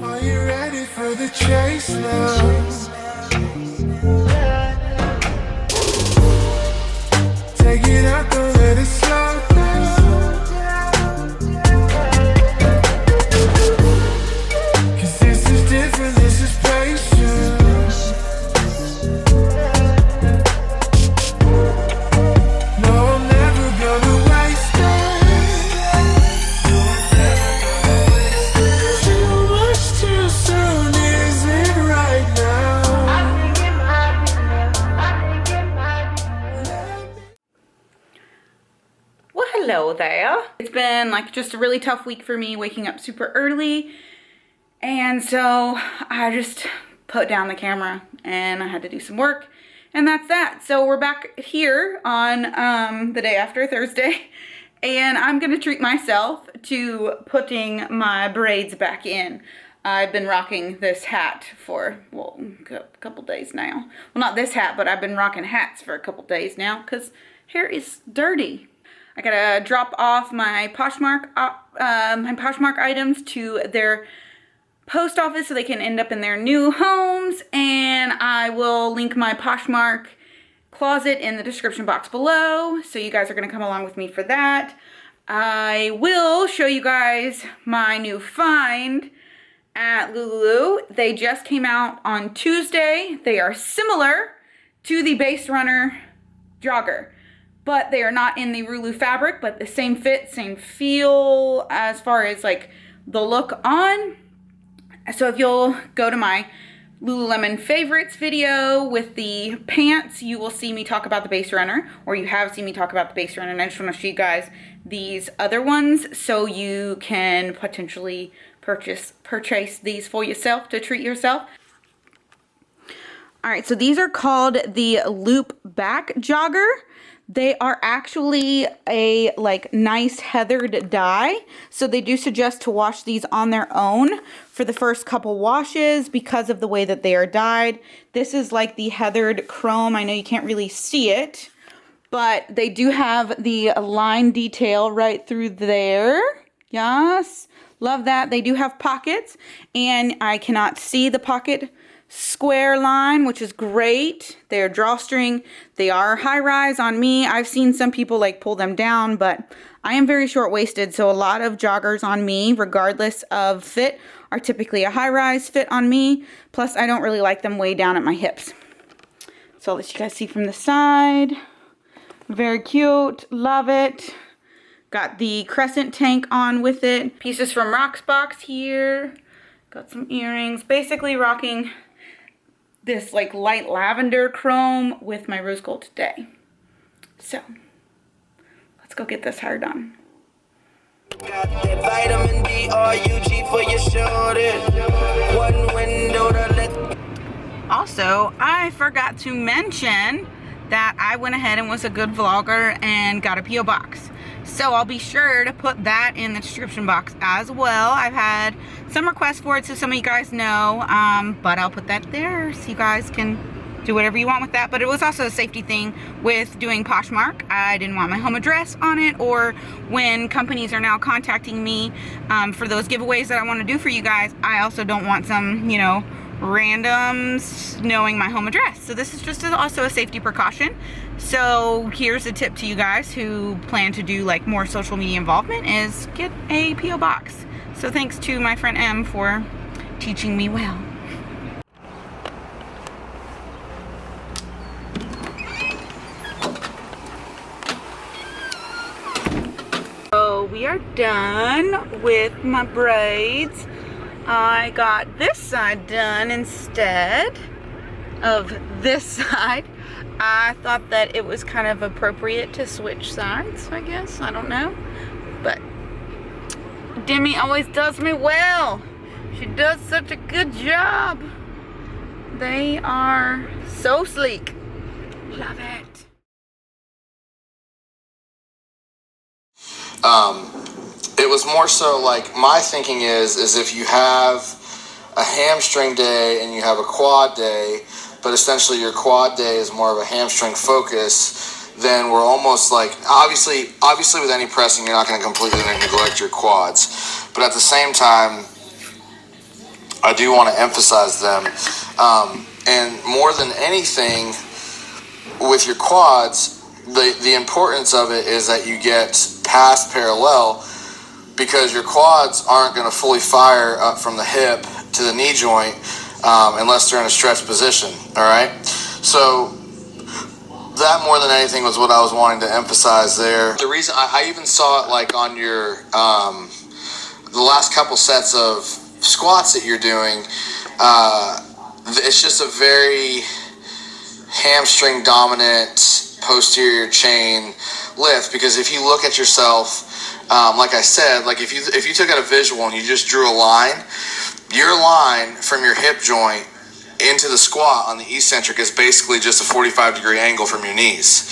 Are you ready for the chase now? Take it out, don't let it slow down. 'Cause this is different, this is patience. No, I'm never gonna waste it. Too much too soon, is it right now? Well, hello there. It's been like just a really tough week for me, waking up super early. And so I just put down the camera and I had to do some work. And that's that. So we're back here on the day after Thursday. And I'm going to treat myself to putting my braids back in. I've been rocking this hat for, well, a couple days now. Well, not this hat, but I've been rocking hats for a couple days now because hair is dirty. I gotta drop off my POSH MARK items to their post office so they can end up in their new homes, and I will link my POSH MARK closet in the description box below, so you guys are gonna come along with me for that. I will show you guys my new find at Lulu. They just came out on Tuesday. They are similar to the Base Runner jogger, but they are not in the Lulu fabric, but the same fit, same feel as far as like the look on. So if you'll go to my Lululemon favorites video with the pants, you will see me talk about the Base Runner, or you have seen me talk about the Base Runner, and I just want to show you guys these other ones so you can potentially purchase these for yourself to treat yourself. All right, so these are called the Loop Back Jogger. They are actually a like nice heathered dye. So they do suggest to wash these on their own for the first couple washes because of the way that they are dyed. This is like the heathered chrome. I know you can't really see it, but they do have the line detail right through there. Yes, love that. They do have pockets, and I cannot see the pocket square line, which is great. They're drawstring. They are high rise on me. I've seen some people like pull them down, but I am very short-waisted, so a lot of joggers on me, regardless of fit, are typically a high rise fit on me. Plus, I don't really like them way down at my hips. So I'll let you guys see from the side. Very cute. Love it. Got the crescent tank on with it. Pieces from Rocksbox here. Got some earrings. Basically rocking this like light lavender chrome with my rose gold today. So let's go get this hair done. Got that vitamin D or UG for your shoulders. One window to let. Also, I forgot to mention that I went ahead and was a good vlogger and got a P.O. box. So I'll be sure to put that in the description box as well. I've had some requests for it, so some of you guys know, but I'll put that there so you guys can do whatever you want with that. But it was also a safety thing with doing POSH MARK. I didn't want my home address on it, or when companies are now contacting me for those giveaways that I want to do for you guys, I also don't want some, you know, randoms knowing my home address. So this is just also a safety precaution. So here's a tip to you guys who plan to do like more social media involvement, is get a P.O. box. So thanks to my friend M for teaching me well. So we are done with my braids. I got this side done instead of this side. I thought that it was kind of appropriate to switch sides, I guess. I don't know. But Demi always does me well. She does such a good job. They are so sleek. Love it. It was more so like, my thinking is if you have a hamstring day and you have a quad day, but essentially your quad day is more of a hamstring focus, then we're almost like, obviously with any pressing, you're not going to completely neglect your quads. But at the same time, I do want to emphasize them. And more than anything, with your quads, the importance of it is that you get past parallel, because your quads aren't going to fully fire up from the hip to the knee joint unless they're in a stretched position. All right, so that more than anything was what I was wanting to emphasize there. The reason I even saw it like on your the last couple sets of squats that you're doing, it's just a very hamstring dominant posterior chain lift, because if you look at yourself, like I said, like if you took out a visual and you just drew a line, your line from your hip joint into the squat on the eccentric is basically just a 45-degree angle from your knees,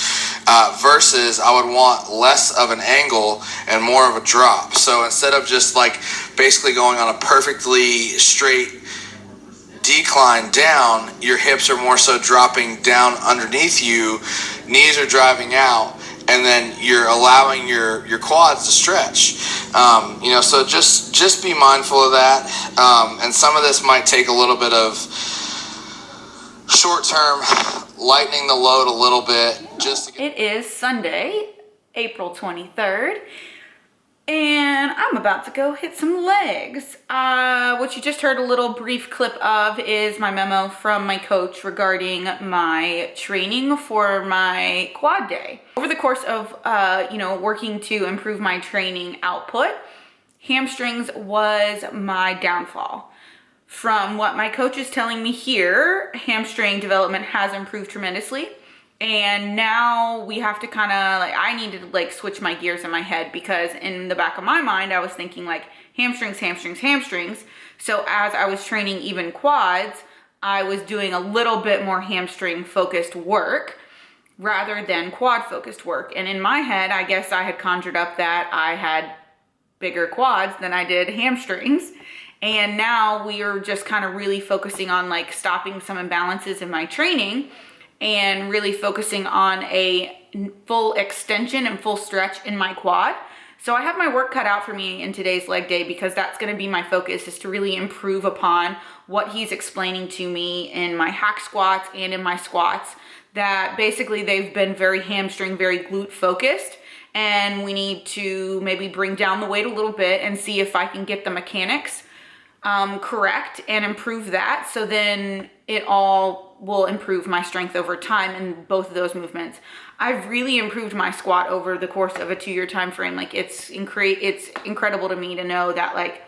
versus I would want less of an angle and more of a drop. So instead of just like basically going on a perfectly straight decline down, your hips are more so dropping down underneath you, knees are driving out, and then you're allowing your quads to stretch. So just be mindful of that. And some of this might take a little bit of short-term lightening the load a little bit. It is Sunday, April 23rd, and I'm about to go hit some legs. What you just heard a little brief clip of is my memo from my coach regarding my training for my quad day. Over the course of, working to improve my training output, hamstrings was my downfall. From what my coach is telling me here, hamstring development has improved tremendously. And now we have to kind of I need to switch my gears in my head, because in the back of my mind, I was thinking hamstrings, hamstrings, hamstrings. So as I was training even quads, I was doing a little bit more hamstring focused work rather than quad focused work. And in my head, I guess I had conjured up that I had bigger quads than I did hamstrings. And now we are just kind of really focusing on stopping some imbalances in my training and really focusing on a full extension and full stretch in my quad. So I have my work cut out for me in today's leg day, because that's going to be my focus, is to really improve upon what he's explaining to me in my hack squats and in my squats, that basically they've been very hamstring, very glute focused. And we need to maybe bring down the weight a little bit and see if I can get the mechanics correct and improve that. So then it all will improve my strength over time in both of those movements. I've really improved my squat over the course of a 2-year time frame. It's incredible to me to know that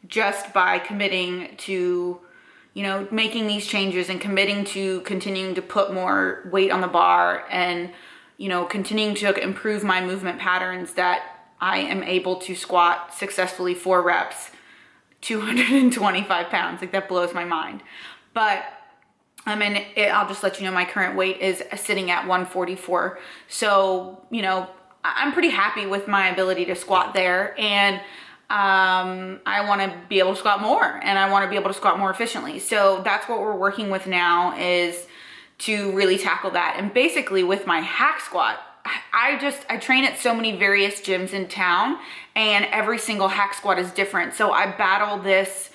just by committing to, making these changes and committing to continuing to put more weight on the bar and, continuing to improve my movement patterns, that I am able to squat successfully 4 reps, 225 pounds. That blows my mind. But I'll just let you know my current weight is sitting at 144. So, I'm pretty happy with my ability to squat there. And I want to be able to squat more, and I want to be able to squat more efficiently. So that's what we're working with now, is to really tackle that. And basically with my hack squat, I train at so many various gyms in town, and every single hack squat is different. So I battle this,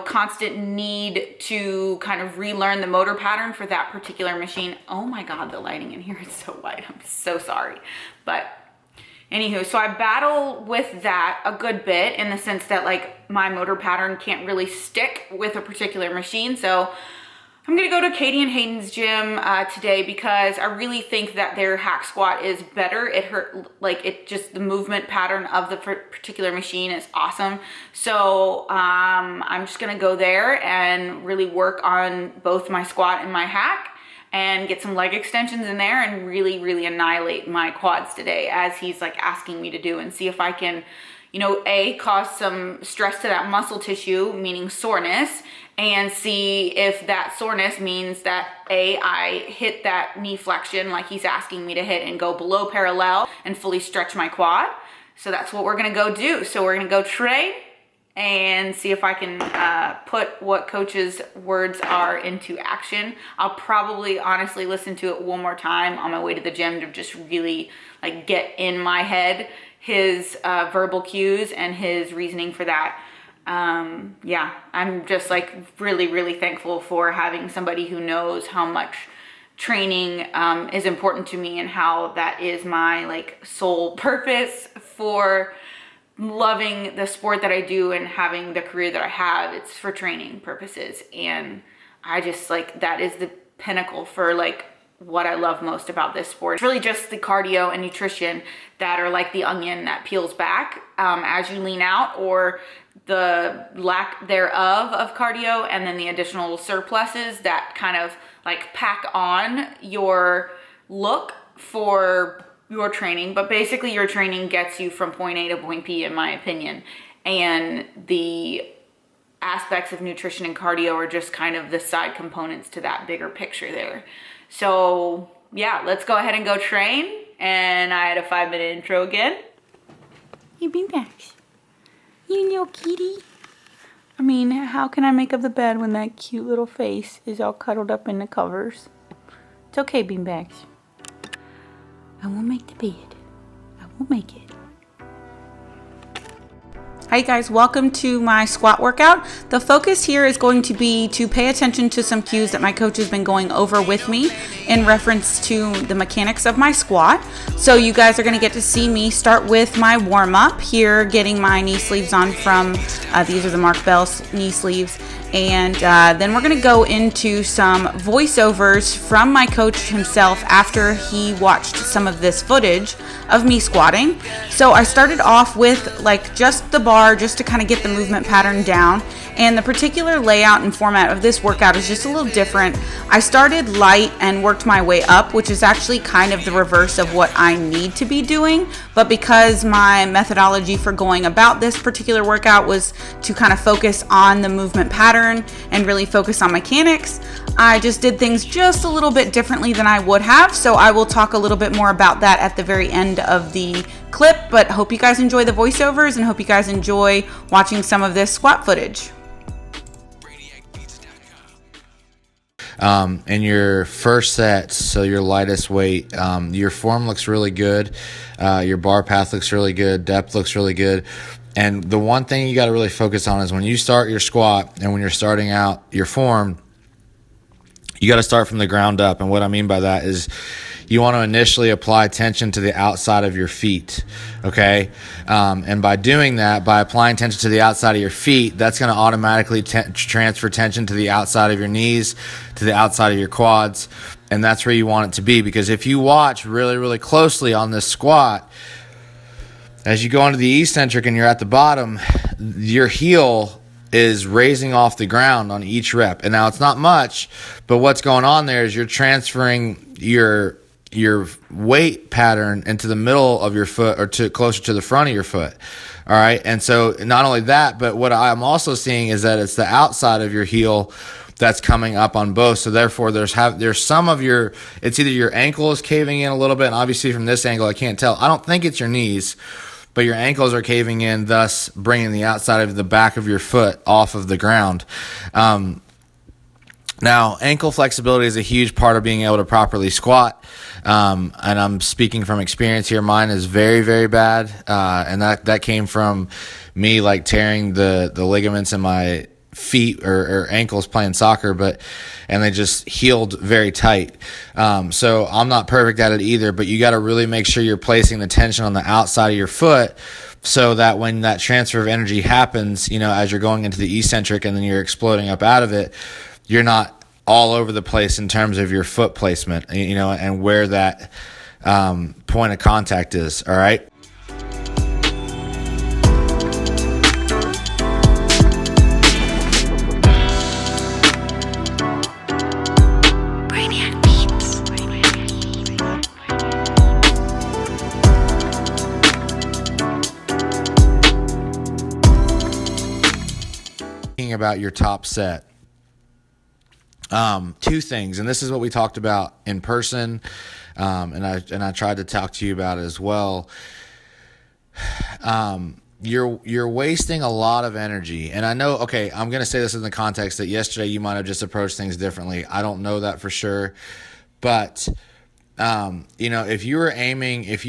constant need to kind of relearn the motor pattern for that particular machine. Oh my God, the lighting in here is so white. I'm so sorry. But anywho, so I battle with that a good bit, in the sense that my motor pattern can't really stick with a particular machine. So I'm gonna go to Katie and Hayden's gym today, because I really think that their hack squat is better. The movement pattern of the particular machine is awesome. So I'm just gonna go there and really work on both my squat and my hack, and get some leg extensions in there, and really, really annihilate my quads today, as he's asking me to do, and see if I can, cause some stress to that muscle tissue, meaning soreness, and see if that soreness means that I hit that knee flexion like he's asking me to hit, and go below parallel and fully stretch my quad. So that's what we're gonna go do. So we're gonna go train and see if I can put what coach's words are into action. I'll probably honestly listen to it one more time on my way to the gym, to just really get in my head his verbal cues and his reasoning for that. yeah, I'm just like really, really thankful for having somebody who knows how much training is important to me and how that is my like sole purpose for loving the sport that I do and having the career that I have. It's for training purposes, and I just like that is the pinnacle for like what I love most about this sport. It's really just the cardio and nutrition that are like the onion that peels back as you lean out, or the lack thereof of cardio, and then the additional surpluses that kind of like pack on your look for your training. But basically your training gets you from point A to point B, in my opinion, and the aspects of nutrition and cardio are just kind of the side components to that bigger picture there. So yeah, let's go ahead and go train. And I had a 5-minute intro again. You beanbags. You little kitty. I mean, how can I make up the bed when that cute little face is all cuddled up in the covers? It's okay, beanbags. I won't make the bed. I won't make it. Hi guys, welcome to my squat workout. The focus here is going to be to pay attention to some cues that my coach has been going over with me in reference to the mechanics of my squat. So you guys are going to get to see me start with my warm up here, getting my knee sleeves on from, these are the Mark Bell knee sleeves. And then we're going to go into some voiceovers from my coach himself after he watched some of this footage of me squatting. So I started off with like just the bar, just to kind of get the movement pattern down. And the particular layout and format of this workout is just a little different. I started light and worked my way up, which is actually kind of the reverse of what I need to be doing. But because my methodology for going about this particular workout was to kind of focus on the movement pattern and really focus on mechanics, I just did things just a little bit differently than I would have. So I will talk a little bit more about that at the very end of the clip, but hope you guys enjoy the voiceovers and hope you guys enjoy watching some of this squat footage. In your first set, so your lightest weight, your form looks really good. Your bar path looks really good. Depth looks really good. And the one thing you got to really focus on is when you start your squat and when you're starting out your form, you got to start from the ground up. And what I mean by that is you want to initially apply tension to the outside of your feet, okay? And by doing that, by applying tension to the outside of your feet, that's going to automatically transfer tension to the outside of your knees, to the outside of your quads, and that's where you want it to be. Because if you watch really, really closely on this squat, as you go into the eccentric and you're at the bottom, your heel is raising off the ground on each rep. And now it's not much, but what's going on there is you're transferring your weight pattern into the middle of your foot or to closer to the front of your foot. All right. And so not only that, but what I'm also seeing is that it's the outside of your heel that's coming up on both. So therefore there's some of your, it's either your ankle is caving in a little bit. And obviously from this angle, I can't tell. I don't think it's your knees, but your ankles are caving in, thus bringing the outside of the back of your foot off of the ground. Now, ankle flexibility is a huge part of being able to properly squat, and I'm speaking from experience here. Mine is very, very bad, and that came from me like tearing the ligaments in my feet or ankles playing soccer, and they just healed very tight. So I'm not perfect at it either, but you got to really make sure you're placing the tension on the outside of your foot so that when that transfer of energy happens, as you're going into the eccentric and then you're exploding up out of it, you're not all over the place in terms of your foot placement, and where that point of contact is. All right. About your top set. Two things, and this is what we talked about in person, and I tried to talk to you about it as well. You're wasting a lot of energy, and I know. Okay, I'm going to say this in the context that yesterday you might have just approached things differently. I don't know that for sure, but You know, if you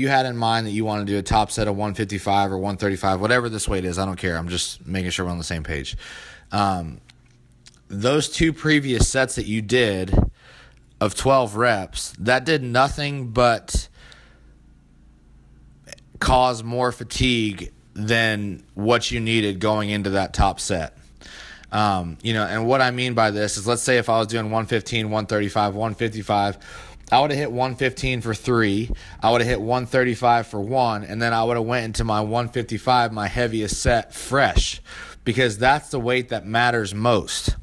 had in mind that you want to do a top set of 155 or 135, whatever this weight is, I don't care. I'm just making sure we're on the same page. Those 2 previous sets that you did of 12 reps, that did nothing but cause more fatigue than what you needed going into that top set. You know, and what I mean by this is, let's say if I was doing 115, 135, 155, I would have hit 115 for 3, I would have hit 135 for 1, and then I would have went into my 155, my heaviest set, fresh, because that's the weight that matters most.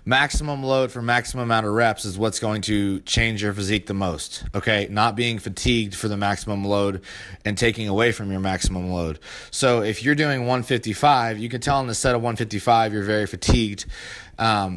Maximum load for maximum amount of reps is what's going to change your physique the most, okay? Not being fatigued for the maximum load and taking away from your maximum load. So if you're doing 155, you can tell in the set of 155 you're very fatigued.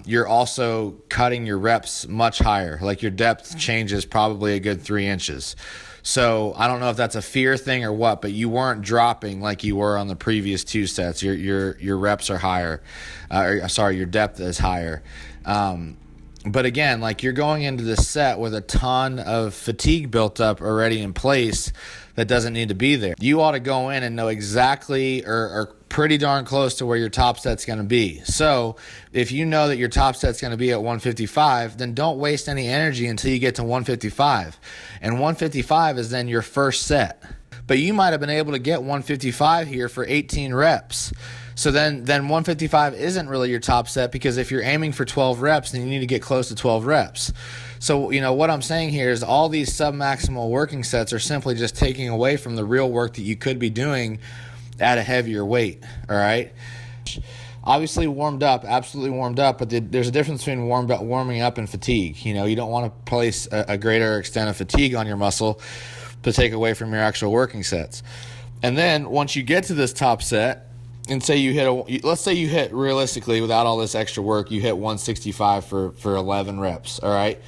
You're also cutting your reps much higher. Like your depth changes probably a good 3 inches. So I don't know if that's a fear thing or what, but you weren't dropping like you were on the previous 2 sets. Your reps are higher. Your depth is higher. But again, like you're going into this set with a ton of fatigue built up already in place that doesn't need to be there. You ought to go in and know exactly or pretty darn close to where your top set's going to be. So if you know that your top set's going to be at 155, then don't waste any energy until you get to 155. And 155 is then your first set. But you might have been able to get 155 here for 18 reps. So then 155 isn't really your top set, because if you're aiming for 12 reps, then you need to get close to 12 reps. So, you know, what I'm saying here is all these sub-maximal working sets are simply just taking away from the real work that you could be doing at a heavier weight, all right? Obviously warmed up, absolutely warmed up, but there's a difference between warming up and fatigue. You know, you don't want to place a greater extent of fatigue on your muscle to take away from your actual working sets. And then once you get to this top set, and say let's say you hit, realistically, without all this extra work, you hit 165 for 11 reps, all right?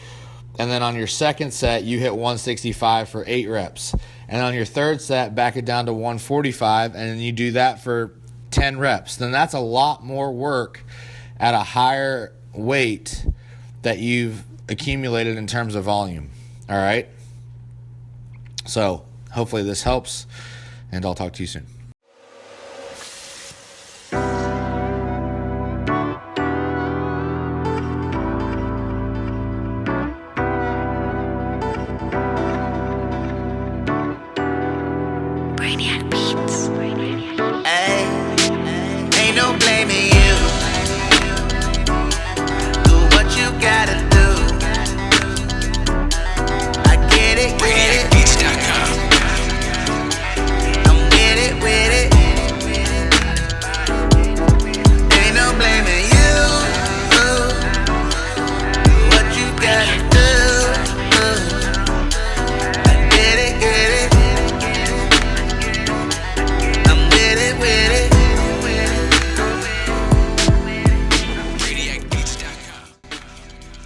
And then on your second set, you hit 165 for 8 reps. And on your third set, back it down to 145, and then you do that for 10 reps. Then that's a lot more work at a higher weight that you've accumulated in terms of volume, all right? So hopefully this helps, and I'll talk to you soon. Ain't no blaming you. Do what you gotta do. I get it. I'm with it. Ain't no blaming you. Do what you gotta do. I get it. I'm with it.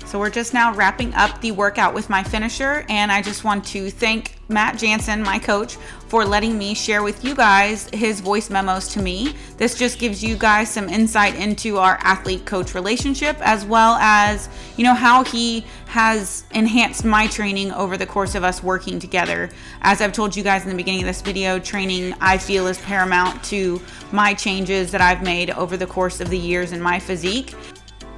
So we're just now wrapping up the workout with my finisher, and I just want to thank Matt Jansen, my coach, for letting me share with you guys his voice memos to me. This just gives you guys some insight into our athlete-coach relationship, as well as, you know, how he has enhanced my training over the course of us working together. As I've told you guys in the beginning of this video, training, I feel, is paramount to my changes that I've made over the course of the years in my physique.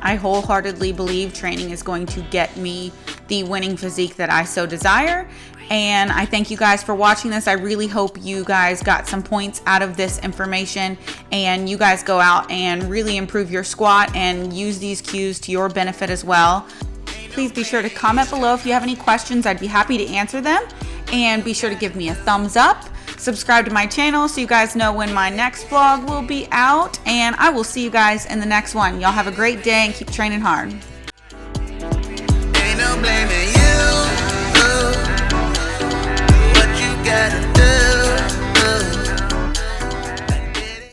I wholeheartedly believe training is going to get me the winning physique that I so desire. And I thank you guys for watching this. I really hope you guys got some points out of this information, and you guys go out and really improve your squat and use these cues to your benefit as well. Please be sure to comment below if you have any questions. I'd be happy to answer them. And be sure to give me a thumbs up. Subscribe to my channel so you guys know when my next vlog will be out, and I will see you guys in the next one. Y'all have a great day and keep training hard. Ain't no blaming you.